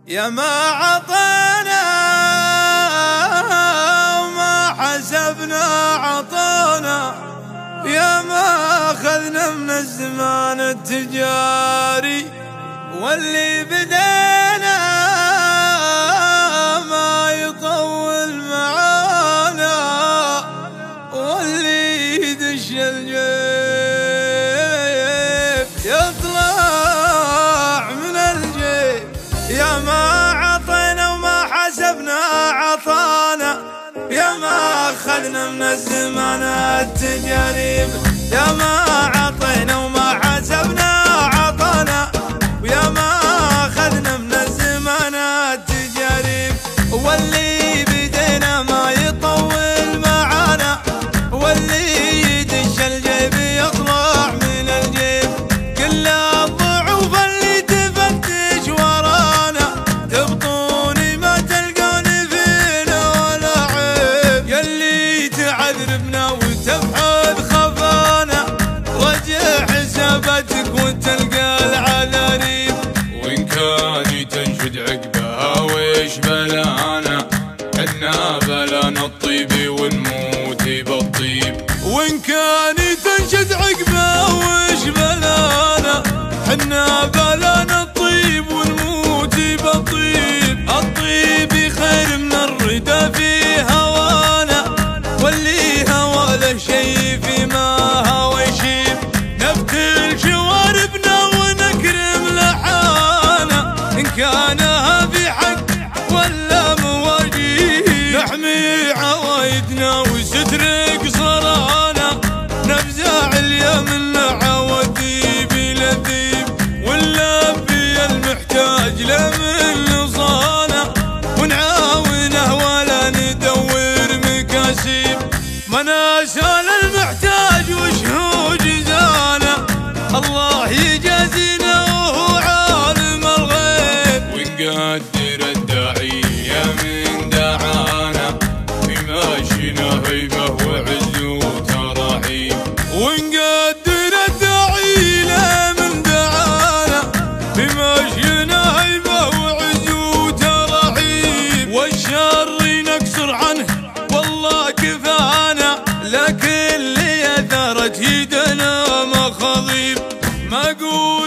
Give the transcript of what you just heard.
يا ما عطانا وما حسبنا عطانا، يا ما أخذنا من الزمان التجاري، واللي بدينا ما يطول معانا، واللي يدش الجيب يطلع من الجيب. يا ما عطينا وما حسبنا عطانا، يا ما أخذنا من الزمان التجاري، يا ما عطينا وما حسبنا عطانا، ويا ما أخذنا من الزمان التجاري، واللي بدينا ما يطول معانا، واللي يدش الجيب يطلع من الجيب. كل الضعوف اللي تفتش ورانا تبطوني ما تلقوني فينا ولا عيب، يلي تعذبنا وتبحث خفانا رجع حساباتك وتلقى العذاريب. وإن كان تنشد عقبها ويش بلانا، حنا بلانا الطيب ونموت بالطيب. وإن كان تنشد عقبها ويش بلانا، حنا بلانا الطيب ونموت بالطيب. الطيب خير من الردى في هوانا، واللي هوى له شي فيما هوى يشيب. نبتل شواربنا ونكرم لحانا، إن كانها في حق ولا مواجيب. نحمي عوايدنا وستر قصرانا، نفزع اليمن عوذيب لذيب، ونلبي المحتاج لمن نصانا، ونعاونه ولا ندور مكاسيب. ما سال المحتاج وشهو جزانا، الله يجازينا وهو عالم الغيب. ونقدر الداعية من دعانا، في ماشينا هيبة وعز وترحيب. ونقدر الداعي له من دعانا، في ماشينا هيبة وعز وترحيب. والشر نكسر عنه والله كفانا، لكن اللي اثارت يدنا مخاضيب. ما اقول